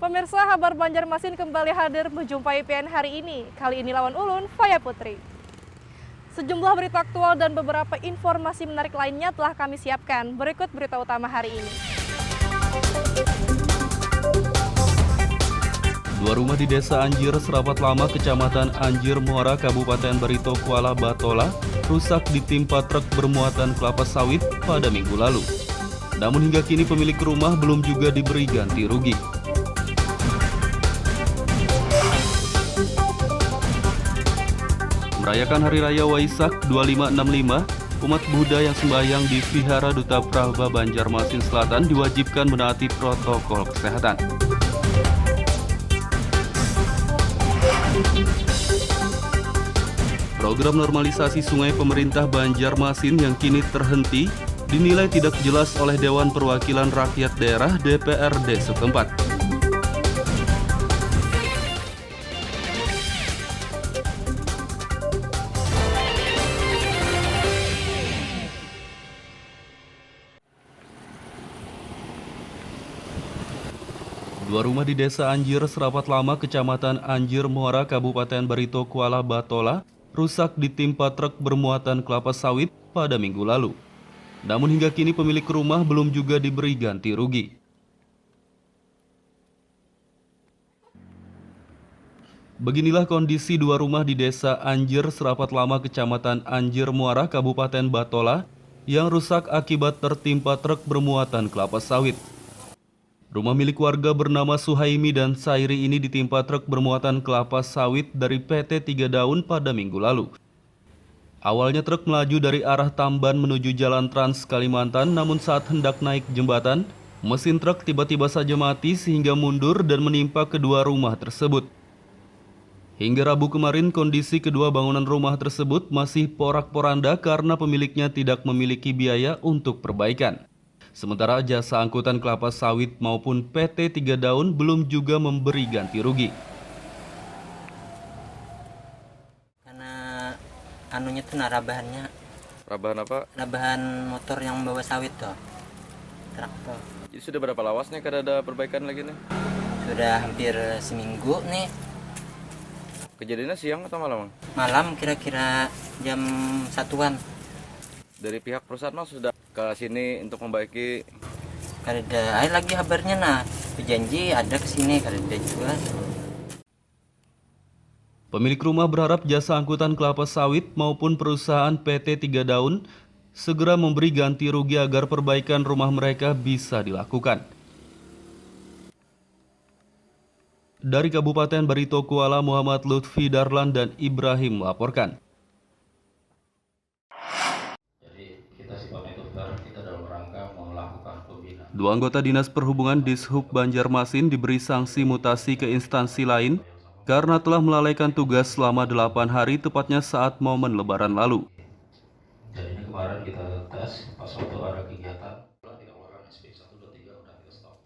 Pemirsa, Kabar Banjarmasin kembali hadir menjumpai PN hari ini. Kali ini lawan ulun, Faya Putri. Sejumlah berita aktual dan beberapa informasi menarik lainnya telah kami siapkan. Berikut berita utama hari ini. Dua rumah di Desa Anjir, Serapat Lama, Kecamatan Anjir Muara, Kabupaten Barito Kuala Batola, rusak ditimpa truk bermuatan kelapa sawit pada Minggu lalu. Namun hingga kini pemilik rumah belum juga diberi ganti rugi. Merayakan Hari Raya Waisak 2565, umat Buddha yang sembahyang di Vihara Duta Prabha Banjarmasin Selatan diwajibkan menaati protokol kesehatan. Program normalisasi sungai pemerintah Banjarmasin yang kini terhenti dinilai tidak jelas oleh Dewan Perwakilan Rakyat Daerah DPRD setempat. Dua rumah di Desa Anjir, Serapat Lama, Kecamatan Anjir Muara, Kabupaten Barito Kuala Batola, rusak ditimpa truk bermuatan kelapa sawit pada Minggu lalu. Namun hingga kini pemilik rumah belum juga diberi ganti rugi. Beginilah kondisi dua rumah di Desa Anjir, Serapat Lama, Kecamatan Anjir Muara, Kabupaten Batola, yang rusak akibat tertimpa truk bermuatan kelapa sawit. Rumah milik warga bernama Suhaimi dan Sairi ini ditimpa truk bermuatan kelapa sawit dari PT 3 Daun pada Minggu lalu. Awalnya truk melaju dari arah Tamban menuju Jalan Trans Kalimantan, namun saat hendak naik jembatan, mesin truk tiba-tiba saja mati sehingga mundur dan menimpa kedua rumah tersebut. Hingga Rabu kemarin, kondisi kedua bangunan rumah tersebut masih porak-poranda karena pemiliknya tidak memiliki biaya untuk perbaikan. Sementara jasa angkutan kelapa sawit maupun PT 3 Daun belum juga memberi ganti rugi. Karena anunya tuh rabahannya. Rabahan apa? Rabahan motor yang membawa sawit tuh. Traktor. Jadi sudah berapa lawas nih kada ada perbaikan lagi nih? Sudah hampir seminggu nih. Kejadiannya siang atau malam? Malam kira-kira jam 1-an. Dari pihak perusahaan mah sudah ke sini untuk membaiki. Kada ada lagi kabarnya nah. Berjanji ada kesini, kada ada juga. Pemilik rumah berharap jasa angkutan kelapa sawit maupun perusahaan PT 3 Daun segera memberi ganti rugi agar perbaikan rumah mereka bisa dilakukan. Dari Kabupaten Barito Kuala, Muhammad Lutfi Darlan dan Ibrahim melaporkan. Dua anggota Dinas Perhubungan Dishub Banjarmasin diberi sanksi mutasi ke instansi lain karena telah melalaikan tugas selama 8 hari tepatnya saat momen Lebaran lalu. Jadi ini kemarin kita tes pas waktu ada kegiatan kita keluarkan SP 1, 2, 3 udah kita stop.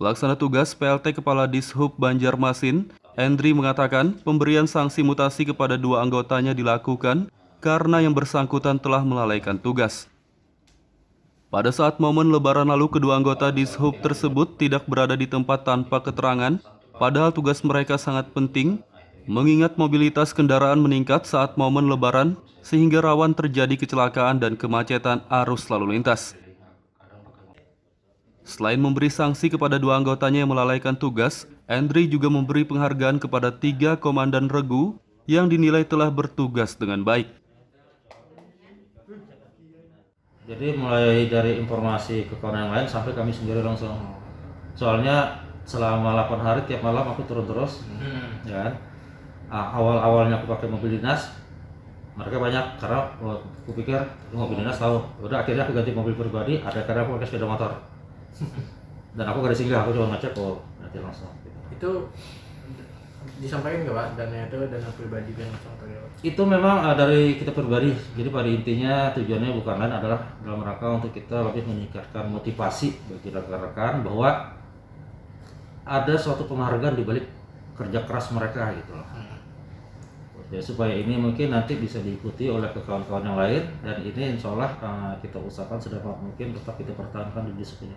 Pelaksana tugas PLT Kepala Dishub Banjarmasin, Endri mengatakan pemberian sanksi mutasi kepada dua anggotanya dilakukan karena yang bersangkutan telah melalaikan tugas. Pada saat momen Lebaran lalu, kedua anggota Dishub tersebut tidak berada di tempat tanpa keterangan, padahal tugas mereka sangat penting, mengingat mobilitas kendaraan meningkat saat momen Lebaran, sehingga rawan terjadi kecelakaan dan kemacetan arus lalu lintas. Selain memberi sanksi kepada dua anggotanya yang melalaikan tugas, Endri juga memberi penghargaan kepada 3 komandan regu yang dinilai telah bertugas dengan baik. Jadi mulai dari informasi ke kawan yang lain sampai kami sendiri langsung. Soalnya selama 8 hari tiap malam aku turun terus, ya kan. Awal-awalnya aku pakai mobil dinas, mereka banyak karena aku pikir mobil dinas tahu. Udah akhirnya aku ganti mobil pribadi, ada karena aku pakai sepeda motor. Dan aku gak ada singgah, aku cuma ngecek nanti langsung. Itu disampaikan nggak Pak, dana pribadi yang langsung atau Itu memang dari kita pribadi. Jadi pada intinya tujuannya bukan lain adalah dalam rangka untuk kita lebih meningkatkan motivasi bagi rekan-rekan bahwa ada suatu penghargaan di balik kerja keras mereka gitu loh. Ya, supaya ini mungkin nanti bisa diikuti oleh kawan-kawan yang lain, dan ini insya Allah kita usahakan sedapat mungkin tetap kita pertahankan di disiplin.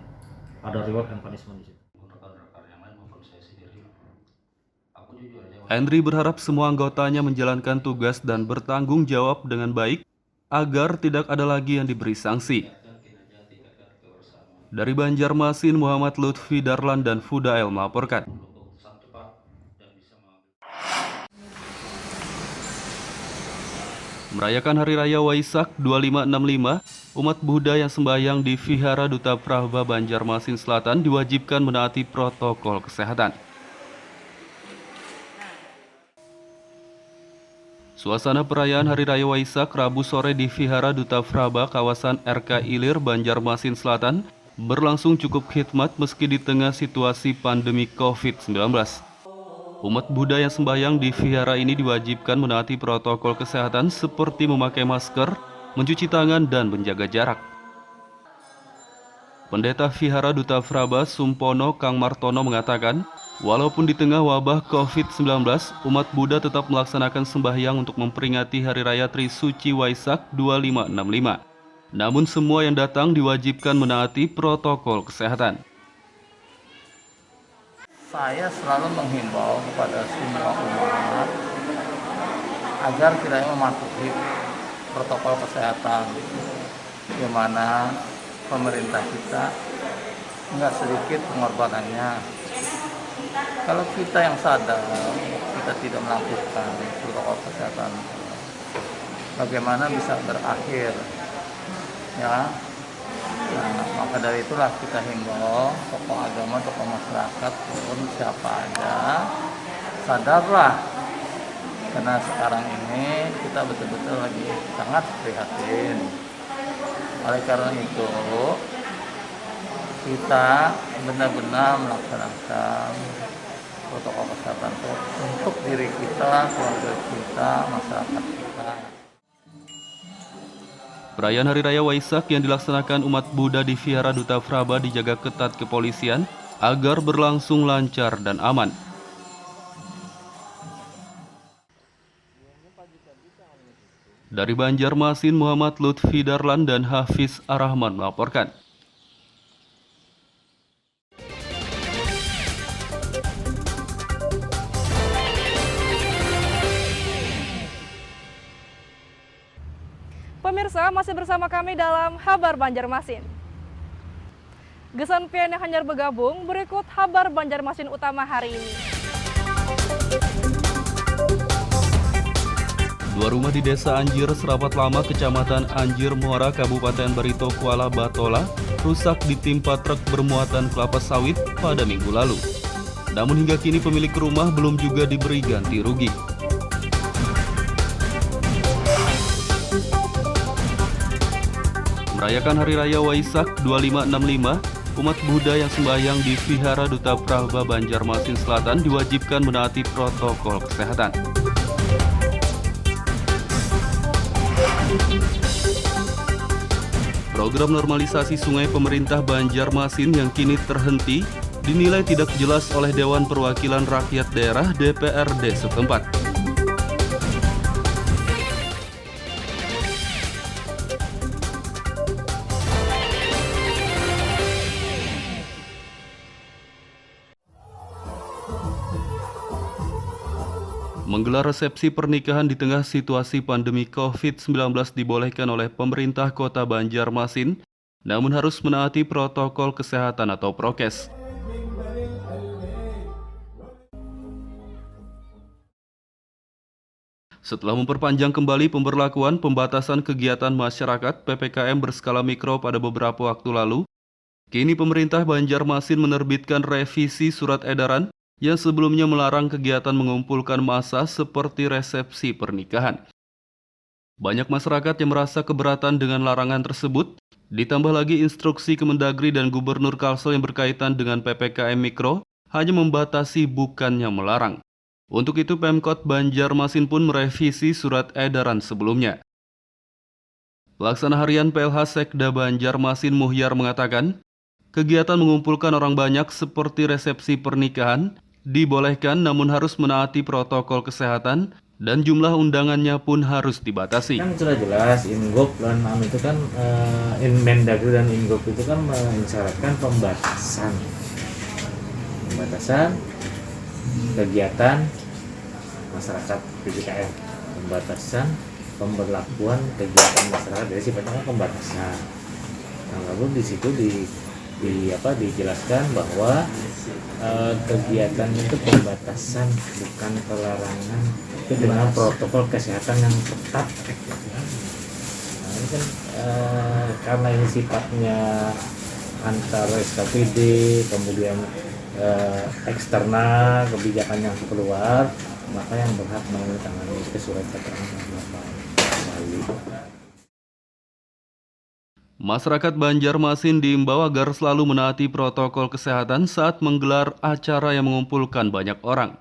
Ada reward and punishment di situ. Rekan-rekan yang lain maupun sesi Henry berharap semua anggotanya menjalankan tugas dan bertanggung jawab dengan baik agar tidak ada lagi yang diberi sanksi. Dari Banjarmasin, Muhammad Lutfi Darlan dan Fudael melaporkan. Merayakan Hari Raya Waisak 2565, umat Buddha yang sembahyang di Vihara Duta Prabha Banjarmasin Selatan diwajibkan menaati protokol kesehatan. Suasana perayaan Hari Raya Waisak Rabu sore di Vihara Duta Prabha kawasan RK Ilir, Banjarmasin Selatan berlangsung cukup khidmat meski di tengah situasi pandemi COVID-19. Umat Buddha yang sembahyang di vihara ini diwajibkan menaati protokol kesehatan seperti memakai masker, mencuci tangan, dan menjaga jarak. Pendeta Vihara Duta Prabha Sumpono Kang Martono mengatakan, walaupun di tengah wabah COVID-19, umat Buddha tetap melaksanakan sembahyang untuk memperingati Hari Raya Trisuci Waisak 2565. Namun semua yang datang diwajibkan menaati protokol kesehatan. Saya selalu menghimbau kepada semua umat agar kiranya mematuhi protokol kesehatan, di mana pemerintah kita nggak sedikit pengorbanannya. Kalau kita yang sadar kita tidak melakukan protokol kesehatan, bagaimana bisa berakhir? Ya. Nah, maka dari itulah kita himbau tokoh agama, tokoh masyarakat pun siapa aja sadarlah, karena sekarang ini kita betul-betul lagi sangat prihatin. Oleh karena itu kita benar-benar melaksanakan protokol kesehatan untuk diri kita, keluarga kita, masyarakat kita. Perayaan Hari Raya Waisak yang dilaksanakan umat Buddha di Vihara Duta Prabha dijaga ketat kepolisian agar berlangsung lancar dan aman. Dari Banjarmasin, Muhammad Lutfi Darlan dan Hafiz Ar-Rahman melaporkan. Pemirsa, masih bersama kami dalam Habar Banjarmasin. Gesan pian yang hanyar bergabung, berikut Habar Banjarmasin utama hari ini. Dua rumah di Desa Anjir, Serapat Lama, Kecamatan Anjir Muara, Kabupaten Barito Kuala Batola, rusak ditimpa truk bermuatan kelapa sawit pada Minggu lalu. Namun hingga kini pemilik rumah belum juga diberi ganti rugi. Merayakan Hari Raya Waisak 2565, umat Buddha yang sembahyang di Vihara Duta Prabha Banjarmasin Selatan diwajibkan menaati protokol kesehatan. Program normalisasi sungai pemerintah Banjarmasin yang kini terhenti dinilai tidak jelas oleh Dewan Perwakilan Rakyat Daerah DPRD setempat. Menggelar resepsi pernikahan di tengah situasi pandemi COVID-19 dibolehkan oleh pemerintah Kota Banjarmasin, namun harus menaati protokol kesehatan atau prokes. Setelah memperpanjang kembali pemberlakuan pembatasan kegiatan masyarakat PPKM berskala mikro pada beberapa waktu lalu, kini pemerintah Banjarmasin menerbitkan revisi surat edaran yang sebelumnya melarang kegiatan mengumpulkan massa seperti resepsi pernikahan. Banyak masyarakat yang merasa keberatan dengan larangan tersebut, ditambah lagi instruksi Kemendagri dan Gubernur Kalsel yang berkaitan dengan PPKM Mikro hanya membatasi bukannya melarang. Untuk itu Pemkot Banjarmasin pun merevisi surat edaran sebelumnya. Pelaksana Harian PLH Sekda Banjarmasin Muhyar mengatakan, kegiatan mengumpulkan orang banyak seperti resepsi pernikahan dibolehkan namun harus menaati protokol kesehatan dan jumlah undangannya pun harus dibatasi. Kan sudah jelas Ingop dan itu kan Mendagri dan Ingop itu kan mensyaratkan pembatasan kegiatan masyarakat PPKM, pembatasan pemberlakuan kegiatan masyarakat, jadi sifatnya pembatasan. Nah, lalu di situ dijelaskan bahwa kegiatan itu pembatasan bukan pelarangan, itu dengan protokol kesehatan yang ketat. Nah, ini kan karena ini sifatnya antara SKPD kemudian eksternal kebijakan yang keluar, maka yang berhak menandatangani surat keterangan kembali. Masyarakat Banjarmasin diimbau agar selalu menaati protokol kesehatan saat menggelar acara yang mengumpulkan banyak orang.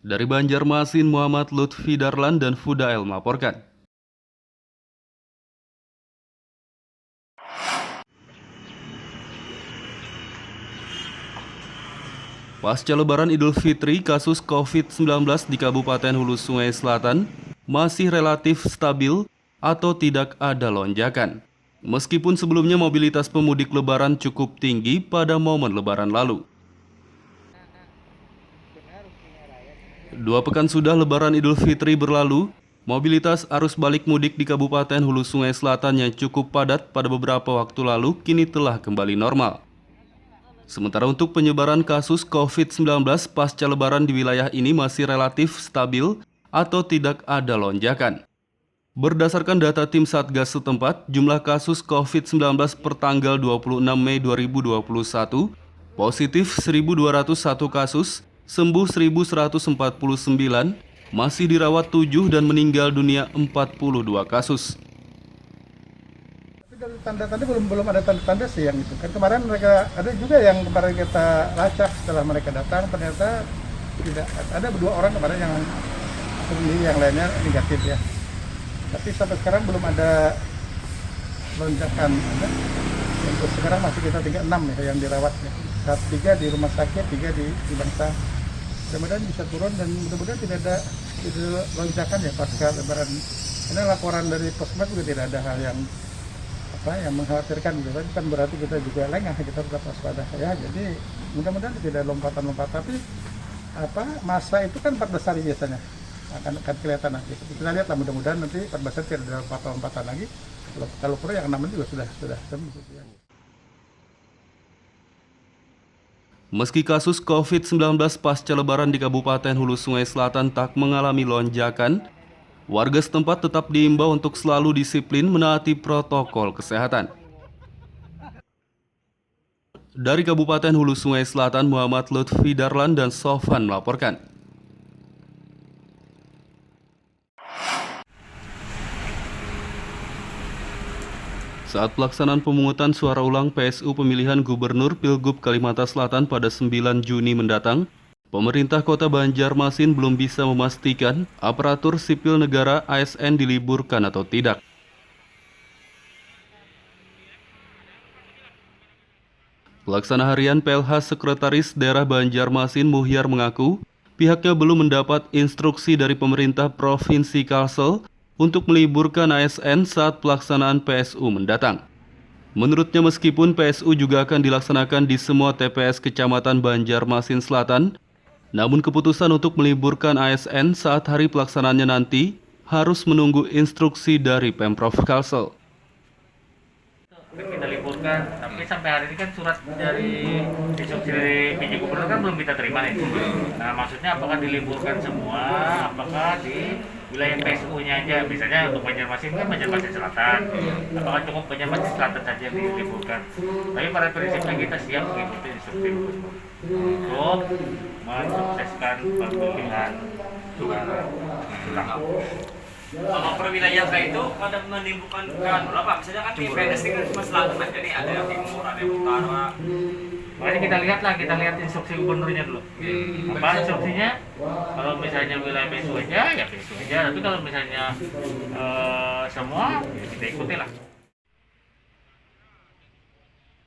Dari Banjarmasin, Muhammad Lutfi Darlan dan Fudael melaporkan. Pasca Lebaran Idul Fitri, kasus COVID-19 di Kabupaten Hulu Sungai Selatan masih relatif stabil atau tidak ada lonjakan. Meskipun sebelumnya mobilitas pemudik Lebaran cukup tinggi pada momen Lebaran lalu. 2 pekan sudah Lebaran Idul Fitri berlalu, mobilitas arus balik mudik di Kabupaten Hulu Sungai Selatan yang cukup padat pada beberapa waktu lalu kini telah kembali normal. Sementara untuk penyebaran kasus COVID-19 pasca Lebaran di wilayah ini masih relatif stabil atau tidak ada lonjakan. Berdasarkan data tim Satgas setempat, jumlah kasus COVID-19 per tanggal 26 Mei 2021 positif 1.201 kasus, sembuh 1.149, masih dirawat 7 dan meninggal dunia 42 kasus. Dari tanda-tanda belum ada tanda-tanda sih yang itu kan. Kemarin mereka ada juga yang kemarin kita lacak setelah mereka datang, ternyata tidak ada 2 orang kemarin yang lainnya negatif ya. Tapi sampai sekarang belum ada lonjakan. Untuk sekarang masih kita 36 ya yang dirawat ya. 3 di rumah sakit, 3 di bangsa. Mudah-mudahan bisa turun dan mudah-mudahan tidak ada lonjakan ya pasca Lebaran. Karena laporan dari Puskesmas juga tidak ada hal yang mengkhawatirkan gitu. Kan berarti kita juga lengah, kita tetap waspada ya. Jadi mudah-mudahan tidak lompat-lompat, tapi masa itu kan 14 hari biasanya akan kelihatan nanti. Kita lihat lah, mudah-mudahan nanti 14 hari tidak ada lompat-lompatan lagi. Kalau perlu yang 6 juga sudah sembuh gitu ya. Meski kasus COVID-19 pasca Lebaran di Kabupaten Hulu Sungai Selatan tak mengalami lonjakan, warga setempat tetap diimbau untuk selalu disiplin menaati protokol kesehatan. Dari Kabupaten Hulu Sungai Selatan, Muhammad Lutfi Darlan dan Sofan melaporkan. Saat pelaksanaan pemungutan suara ulang PSU pemilihan Gubernur Pilgub Kalimantan Selatan pada 9 Juni mendatang, pemerintah Kota Banjarmasin belum bisa memastikan aparatur sipil negara ASN diliburkan atau tidak. Pelaksana harian PLH Sekretaris Daerah Banjarmasin Muhyar mengaku pihaknya belum mendapat instruksi dari pemerintah Provinsi Kalsel untuk meliburkan ASN saat pelaksanaan PSU mendatang. Menurutnya meskipun PSU juga akan dilaksanakan di semua TPS Kecamatan Banjarmasin Selatan, namun keputusan untuk meliburkan ASN saat hari pelaksanaannya nanti harus menunggu instruksi dari Pemprov Kalsel. Kita liburkan, tapi sampai hari ini kan surat dari instruksi dari PJ Gubernur kan belum kita terima nih. Nah, maksudnya apakah diliburkan semua, apakah di wilayah PSU-nya aja, misalnya untuk Banjarmasin kan Banjarmasin Selatan, apakah cukup Banjarmasin Selatan saja yang diliburkan. Tapi pada prinsipnya kita siap mengikuti instruksi untuk mensukseskan pemilihan suara ulang. Kalau per wilayah kayak itu pada menimbulkan apa? Misalnya kan di PNS kan cuma selatan aja nih, ada yang timur, ada yang utara. Makanya kita lihat instruksi gubernurnya dulu. Apa instruksinya? Kalau misalnya wilayah PSU aja, ya PSU aja. Tapi kalau misalnya semua, ya kita ikuti lah.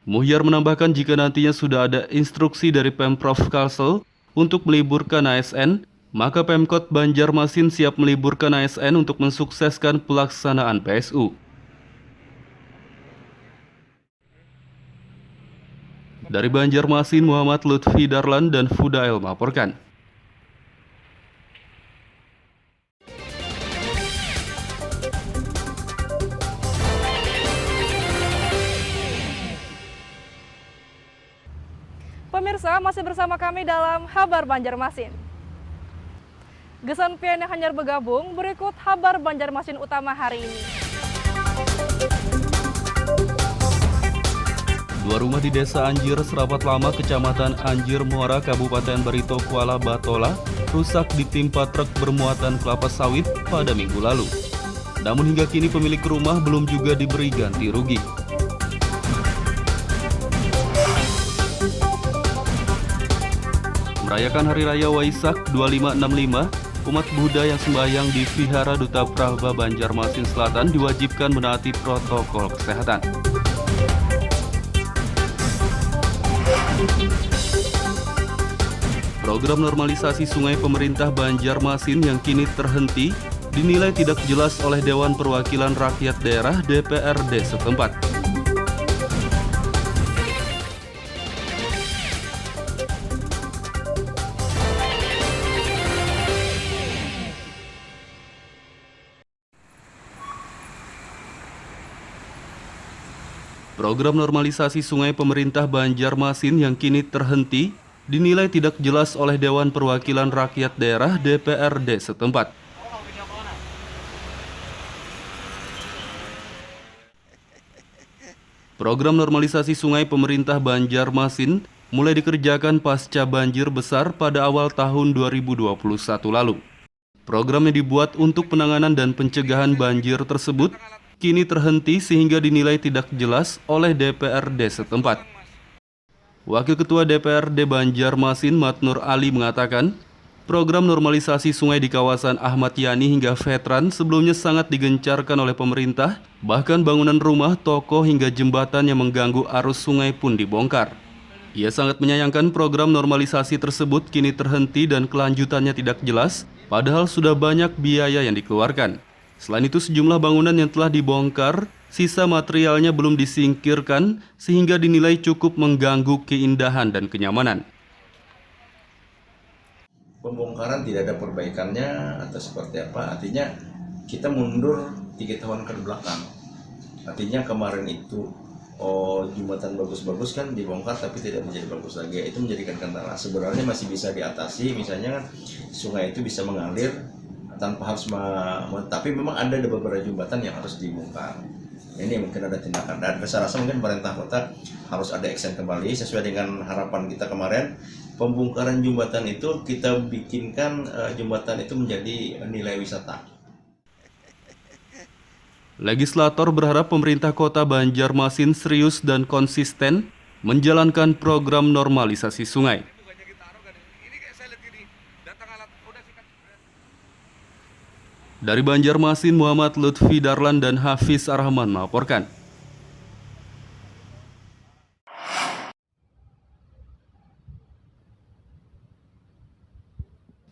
Muhyar menambahkan jika nantinya sudah ada instruksi dari Pemprov Kalsel untuk meliburkan ASN, maka Pemkot Banjarmasin siap meliburkan ASN untuk mensukseskan pelaksanaan PSU. Dari Banjarmasin, Muhammad Lutfi Darlan dan Fudael melaporkan. Pemirsa, masih bersama kami dalam Habar Banjarmasin. Gesan pian yang hanyar bergabung, berikut Habar Banjarmasin utama hari ini. Dua rumah di Desa Anjir, Serapat Lama, Kecamatan Anjir Muara, Kabupaten Barito Kuala Batola, rusak ditimpa truk bermuatan kelapa sawit pada Minggu lalu. Namun hingga kini pemilik rumah belum juga diberi ganti rugi. Merayakan Hari Raya Waisak 2565, umat Buddha yang sembahyang di Vihara Duta Prabha Banjarmasin Selatan diwajibkan menaati protokol kesehatan. Program normalisasi sungai pemerintah Banjarmasin yang kini terhenti dinilai tidak jelas oleh Dewan Perwakilan Rakyat Daerah DPRD setempat. Program normalisasi sungai pemerintah Banjarmasin yang kini terhenti dinilai tidak jelas oleh Dewan Perwakilan Rakyat Daerah DPRD setempat. Program normalisasi sungai pemerintah Banjarmasin mulai dikerjakan pasca banjir besar pada awal tahun 2021 lalu. Program yang dibuat untuk penanganan dan pencegahan banjir tersebut kini terhenti sehingga dinilai tidak jelas oleh DPRD setempat. Wakil Ketua DPRD Banjarmasin Matnur Ali mengatakan, program normalisasi sungai di kawasan Ahmad Yani hingga Veteran sebelumnya sangat digencarkan oleh pemerintah, bahkan bangunan rumah, toko hingga jembatan yang mengganggu arus sungai pun dibongkar. Ia sangat menyayangkan program normalisasi tersebut kini terhenti dan kelanjutannya tidak jelas, padahal sudah banyak biaya yang dikeluarkan. Selain itu, sejumlah bangunan yang telah dibongkar, sisa materialnya belum disingkirkan sehingga dinilai cukup mengganggu keindahan dan kenyamanan. Pembongkaran tidak ada perbaikannya atau seperti apa, artinya kita mundur 3 tahun ke belakang. Artinya kemarin itu jembatan bagus-bagus kan dibongkar tapi tidak menjadi bagus lagi. Itu menjadikan kendala. Sebenarnya masih bisa diatasi, misalnya kan sungai itu bisa mengalir tanpa harus tapi memang ada beberapa jembatan yang harus dibongkar. Ini mungkin ada tindakan, dan saya rasa mungkin pemerintah kota harus ada action kembali sesuai dengan harapan kita kemarin. Pembongkaran jembatan itu kita bikinkan jembatan itu menjadi nilai wisata. Legislator berharap pemerintah kota Banjarmasin serius dan konsisten menjalankan program normalisasi sungai. Dari Banjarmasin, Muhammad Lutfi Darlan dan Hafiz Arrahman melaporkan.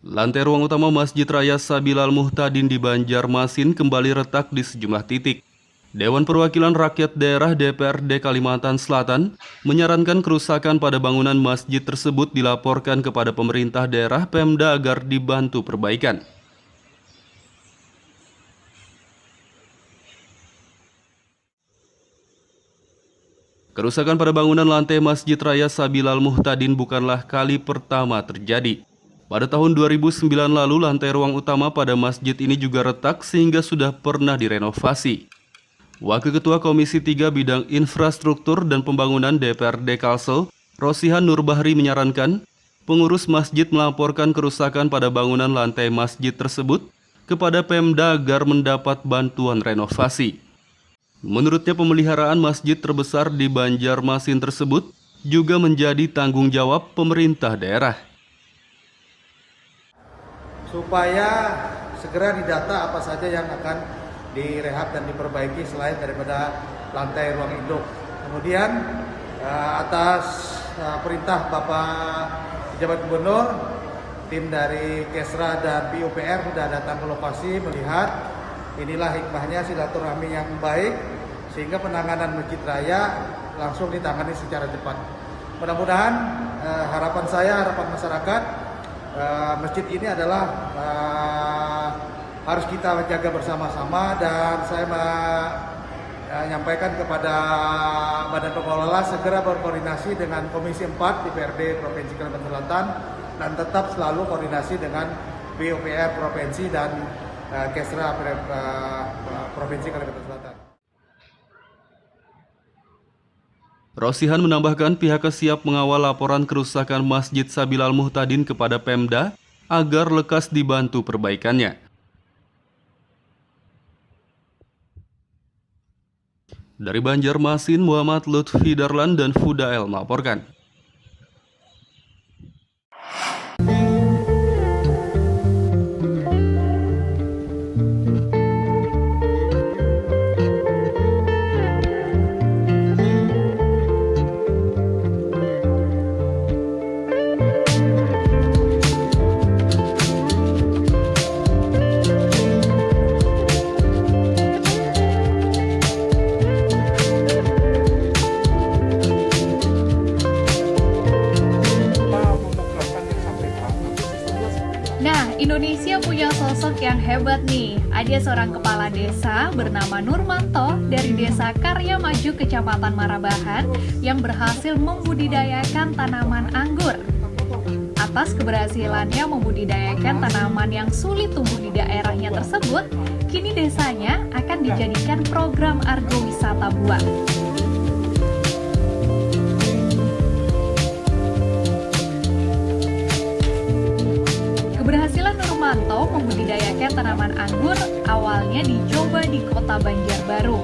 Lantai ruang utama Masjid Raya Sabilal Muhtadin di Banjarmasin kembali retak di sejumlah titik. Dewan Perwakilan Rakyat Daerah DPRD Kalimantan Selatan menyarankan kerusakan pada bangunan masjid tersebut dilaporkan kepada pemerintah daerah Pemda agar dibantu perbaikan. Kerusakan pada bangunan lantai Masjid Raya Sabilal Muhtadin bukanlah kali pertama terjadi. Pada tahun 2009 lalu, lantai ruang utama pada masjid ini juga retak sehingga sudah pernah direnovasi. Wakil Ketua Komisi 3 Bidang Infrastruktur dan Pembangunan DPRD Kalsel, Rosihan Nurbahri menyarankan pengurus masjid melaporkan kerusakan pada bangunan lantai masjid tersebut kepada Pemda agar mendapat bantuan renovasi. Menurutnya, pemeliharaan masjid terbesar di Banjarmasin tersebut juga menjadi tanggung jawab pemerintah daerah. Supaya segera didata apa saja yang akan direhab dan diperbaiki selain daripada lantai ruang induk. Kemudian atas perintah Bapak Pejabat Gubernur, tim dari Kesra dan PUPR sudah datang ke lokasi melihat. Inilah hikmahnya silaturahmi yang baik sehingga penanganan Masjid Raya langsung ditangani secara cepat. Mudah-mudahan harapan saya, harapan masyarakat, masjid ini adalah harus kita jaga bersama-sama, dan saya menyampaikan kepada Badan Pengelola segera berkoordinasi dengan Komisi 4 DPRD Provinsi Kalimantan Selatan dan tetap selalu koordinasi dengan PUPR Provinsi dan Kesra Provinsi Kalimantan Selatan. Rosihan menambahkan pihaknya siap mengawal laporan kerusakan Masjid Sabilal Muhtadin kepada Pemda agar lekas dibantu perbaikannya. Dari Banjarmasin, Muhammad Lutfi Darlan dan Fudael melaporkan. Indonesia punya sosok yang hebat nih. Ada seorang kepala desa bernama Nurmanto dari Desa Karya Maju, Kecamatan Marabahan, yang berhasil membudidayakan tanaman anggur. Atas keberhasilannya membudidayakan tanaman yang sulit tumbuh di daerahnya tersebut, kini desanya akan dijadikan program agrowisata buah. Keberhasilan Nurmanto membudidayakan tanaman anggur awalnya dicoba di kota Banjarbaru.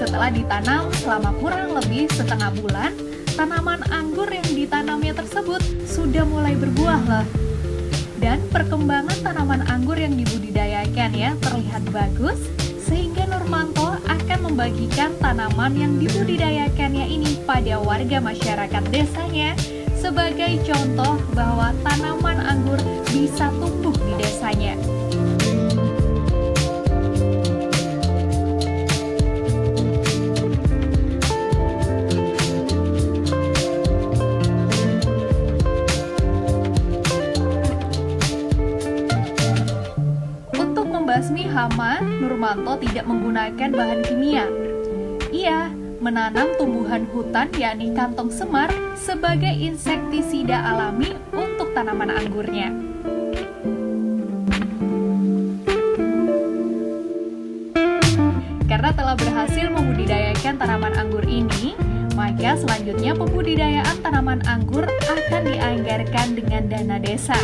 Setelah ditanam selama kurang lebih setengah bulan, tanaman anggur yang ditanamnya tersebut sudah mulai berbuah loh. Dan perkembangan tanaman anggur yang dibudidayakan ya terlihat bagus, sehingga Nurmanto akan membagikan tanaman yang dibudidayakannya ini pada warga masyarakat desanya sebagai contoh bahwa tanaman anggur bisa tumbuh di desanya. Untuk membasmi hama, Nurmanto tidak menggunakan bahan kimia. Ia menanam tumbuhan hutan yakni kantong semar sebagai insektisida alami untuk tanaman anggurnya. Karena telah berhasil membudidayakan tanaman anggur ini, maka selanjutnya pembudidayaan tanaman anggur akan dianggarkan dengan dana desa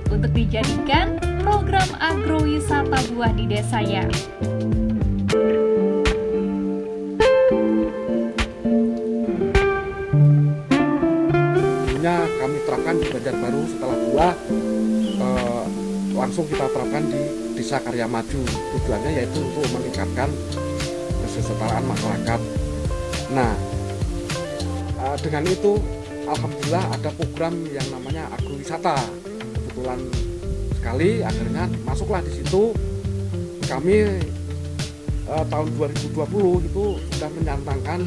untuk dijadikan program agrowisata buah di desanya. Kami terapkan di Banjarbaru setelah buah, langsung kita terapkan di Desa Karya Maju. Tujuannya yaitu untuk meningkatkan kesetaraan masyarakat. Nah, dengan itu alhamdulillah ada program yang namanya agrowisata. Kebetulan sekali akhirnya masuklah di situ. Kami tahun 2020 itu sudah menyantangkan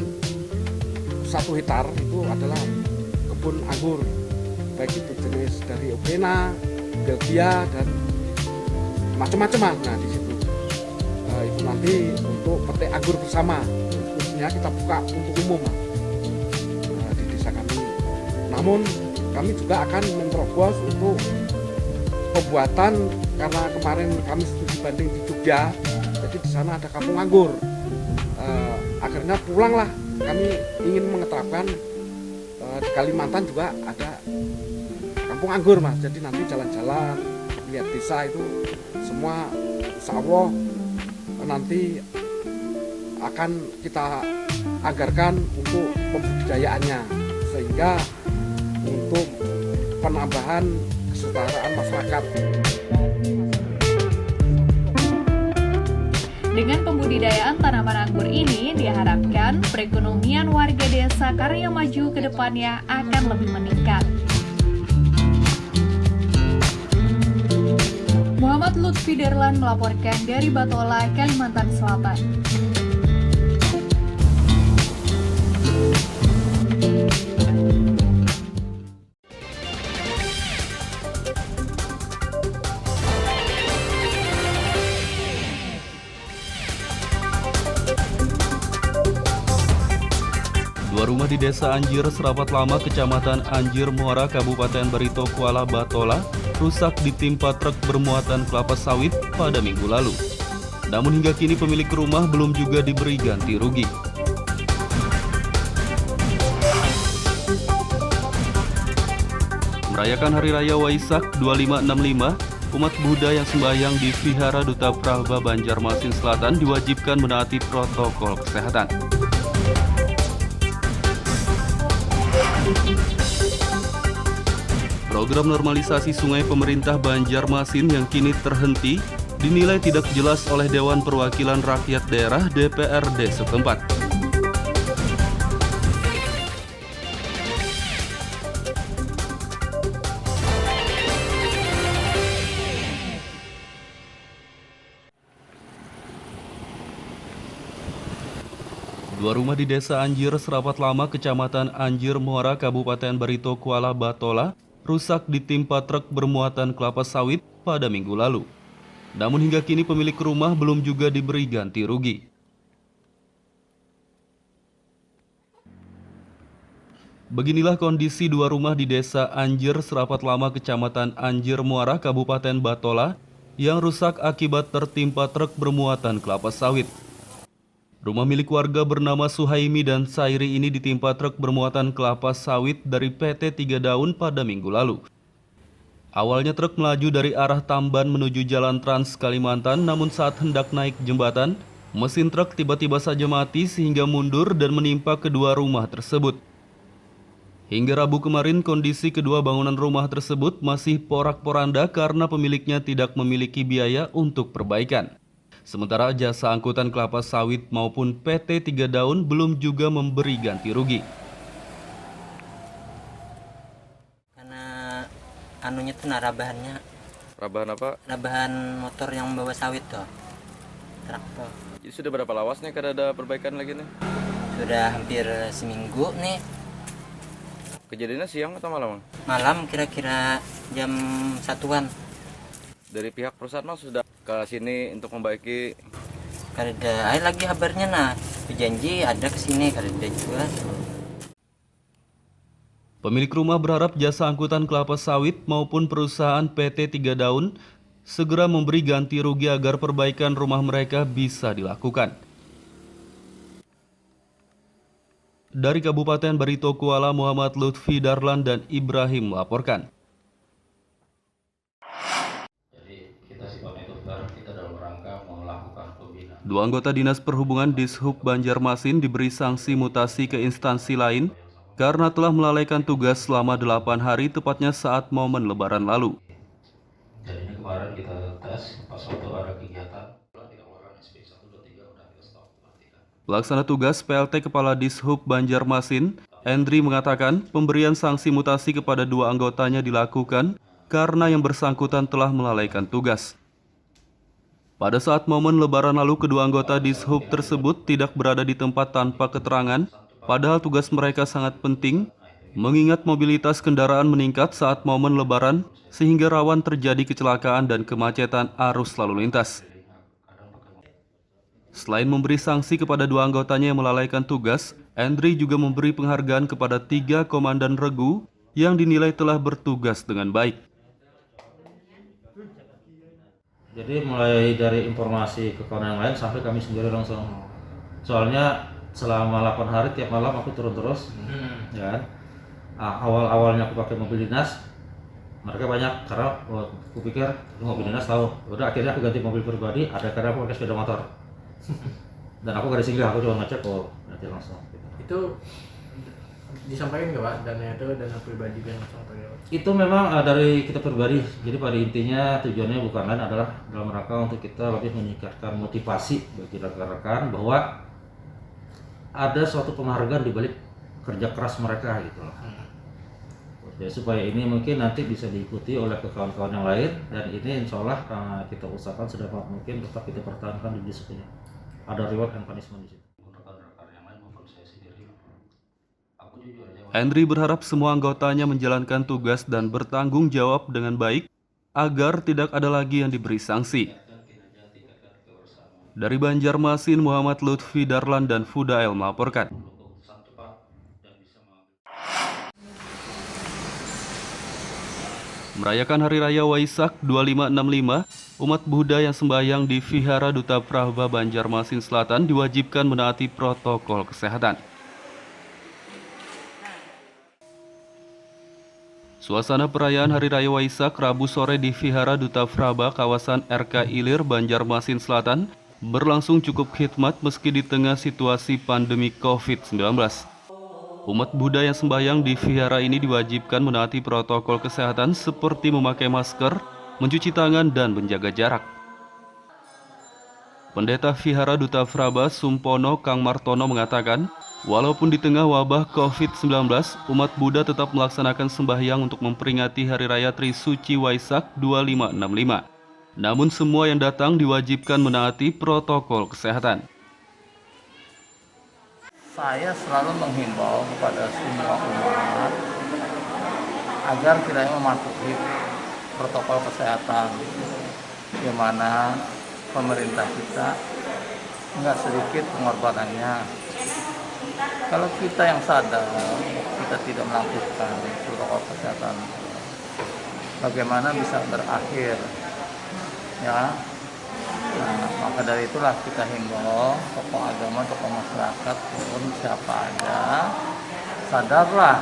1 hektar itu adalah kebun anggur, baik itu jenis dari Opena, Belgia dan macam-macam. Nah di situ itu nanti untuk petik anggur bersama, khususnya kita buka untuk umum di desa kami. Namun kami juga akan menerobos untuk pembuatan, karena kemarin kami studi banding di Jogja, jadi di sana ada kampung anggur. Akhirnya pulanglah, kami ingin mengeterapkan di Kalimantan juga ada kampung anggur mas. Jadi nanti jalan-jalan lihat desa itu semua, insya Allah nanti akan kita anggarkan untuk pembudidayaannya, sehingga untuk penambahan kesetaraan masyarakat. Dengan pembudidayaan tanaman anggur ini diharapkan perekonomian warga Desa Karya Maju ke depannya akan lebih meningkat. Muhammad Lutfi Darlan melaporkan dari Batola, Kalimantan Selatan. Dua rumah di Desa Anjir, Serapat Lama, Kecamatan Anjir Muara, Kabupaten Barito Kuala Batola, rusak ditimpa truk bermuatan kelapa sawit pada Minggu lalu. Namun hingga kini pemilik rumah belum juga diberi ganti rugi. Merayakan Hari Raya Waisak 2565, umat Buddha yang sembahyang di Vihara Duta Prabha Banjarmasin Selatan diwajibkan menaati protokol kesehatan. Program normalisasi sungai pemerintah Banjarmasin yang kini terhenti dinilai tidak jelas oleh Dewan Perwakilan Rakyat Daerah DPRD setempat. Dua rumah di Desa Anjir, Serapat Lama, Kecamatan Anjir Muara, Kabupaten Barito Kuala Batola, rusak ditimpa truk bermuatan kelapa sawit pada Minggu lalu. Namun hingga kini pemilik rumah belum juga diberi ganti rugi. Beginilah kondisi dua rumah di Desa Anjir, Serapat Lama, Kecamatan Anjir Muara, Kabupaten Batola, yang rusak akibat tertimpa truk bermuatan kelapa sawit. Rumah milik warga bernama Suhaimi dan Sairi ini ditimpa truk bermuatan kelapa sawit dari PT 3 Daun pada Minggu lalu. Awalnya truk melaju dari arah Tamban menuju Jalan Trans Kalimantan, namun saat hendak naik jembatan, mesin truk tiba-tiba saja mati sehingga mundur dan menimpa kedua rumah tersebut. Hingga Rabu kemarin, kondisi kedua bangunan rumah tersebut masih porak-poranda karena pemiliknya tidak memiliki biaya untuk perbaikan. Sementara jasa angkutan kelapa sawit maupun PT 3 Daun belum juga memberi ganti rugi. Karena anunya tuh rabahannya. Rabahan apa? Rabahan motor yang membawa sawit tuh. Traktor. Jadi sudah berapa lawas nih kada ada perbaikan lagi nih? Sudah hampir seminggu nih. Kejadiannya siang atau malam? Malam kira-kira jam 1-an. Dari pihak perusahaan mah sudah ke sini untuk membaiki. Kada ada lagi kabarnya nah. Berjanji ada ke sini, kada ada juga. Pemilik rumah berharap jasa angkutan kelapa sawit maupun perusahaan PT 3 Daun segera memberi ganti rugi agar perbaikan rumah mereka bisa dilakukan. Dari Kabupaten Barito Kuala, Muhammad Lutfi Darlan dan Ibrahim melaporkan. Dua anggota Dinas Perhubungan Dishub Banjarmasin diberi sanksi mutasi ke instansi lain karena telah melalaikan tugas selama 8 hari tepatnya saat momen Lebaran lalu. Jadi ini kemarin kita tes pas waktu ada kegiatan kita keluarkan SP 1, 2, 3 udah kita stop. Pelaksana tugas PLT Kepala Dishub Banjarmasin, Endri mengatakan pemberian sanksi mutasi kepada dua anggotanya dilakukan karena yang bersangkutan telah melalaikan tugas. Pada saat momen Lebaran lalu, kedua anggota Dishub tersebut tidak berada di tempat tanpa keterangan, padahal tugas mereka sangat penting, mengingat mobilitas kendaraan meningkat saat momen Lebaran, sehingga rawan terjadi kecelakaan dan kemacetan arus lalu lintas. Selain memberi sanksi kepada dua anggotanya yang melalaikan tugas, Endri juga memberi penghargaan kepada 3 komandan regu yang dinilai telah bertugas dengan baik. Jadi mulai dari informasi ke kawan yang lain sampai kami sendiri langsung. Soalnya selama 8 hari tiap malam aku turun terus, ya kan. Awal-awalnya aku pakai mobil dinas, mereka banyak karena aku pikir mobil dinas tahu. Udah akhirnya aku ganti mobil pribadi, ada karena aku pakai sepeda motor. Dan aku gak ada singgah, aku cuma ngecek nanti langsung. Itu disampaikan nggak Pak, dana pribadi yang langsung pakai? Itu memang dari kita pribadi. Jadi pada intinya tujuannya bukan lain adalah dalam rangka untuk kita lebih meningkatkan motivasi bagi rekan-rekan bahwa ada suatu penghargaan di balik kerja keras mereka gitu loh. Ya, supaya ini mungkin nanti bisa diikuti oleh kawan-kawan yang lain, dan ini insya Allah kita usahakan sedapat mungkin tetap kita pertahankan di dishub ini. Ada reward and punishment di situ. Henry berharap semua anggotanya menjalankan tugas dan bertanggung jawab dengan baik agar tidak ada lagi yang diberi sanksi. Dari Banjarmasin, Muhammad Lutfi Darlan dan Fudael melaporkan. Merayakan Hari Raya Waisak 2565, umat Buddha yang sembahyang di Vihara Duta Prabha Banjarmasin Selatan diwajibkan menaati protokol kesehatan. Suasana perayaan Hari Raya Waisak Rabu sore di Vihara Duta Prabha kawasan RK Ilir, Banjarmasin Selatan berlangsung cukup khidmat meski di tengah situasi pandemi COVID-19. Umat Buddha yang sembahyang di vihara ini diwajibkan menaati protokol kesehatan seperti memakai masker, mencuci tangan, dan menjaga jarak. Pendeta Vihara Duta Prabha Sumpono Kang Martono mengatakan, walaupun di tengah wabah COVID-19, umat Buddha tetap melaksanakan sembahyang untuk memperingati Hari Raya Trisuci Waisak 2565. Namun semua yang datang diwajibkan menaati protokol kesehatan. Saya selalu menghimbau kepada semua umat agar kiranya mematuhi protokol kesehatan, di mana pemerintah kita nggak sedikit pengorbanannya. Kalau kita yang sadar kita tidak melakukan protokol kesehatan, bagaimana bisa berakhir? Ya. Nah, maka dari itulah kita himbau tokoh agama, tokoh masyarakat pun siapa aja sadarlah,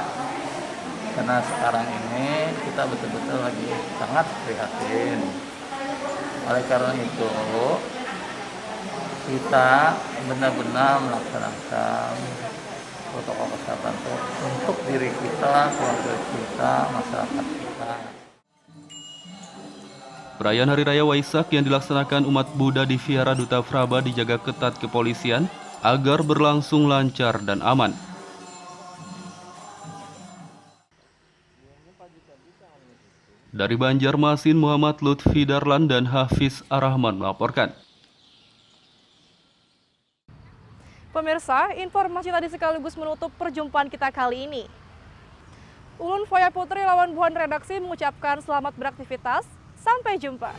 karena sekarang ini kita betul-betul lagi sangat prihatin. Oleh karena itu kita benar-benar melaksanakan protokol kesehatan untuk diri kita, keluarga kita, masyarakat kita. Perayaan Hari Raya Waisak yang dilaksanakan umat Buddha di Vihara Duta Prabha dijaga ketat kepolisian agar berlangsung lancar dan aman. Dari Banjarmasin, Muhammad Lutfi Darlan dan Hafiz Ar-Rahman melaporkan. Pemirsa, informasi tadi sekaligus menutup perjumpaan kita kali ini. Ulun Faya Putri lawan Buhan Redaksi mengucapkan selamat beraktivitas. Sampai jumpa.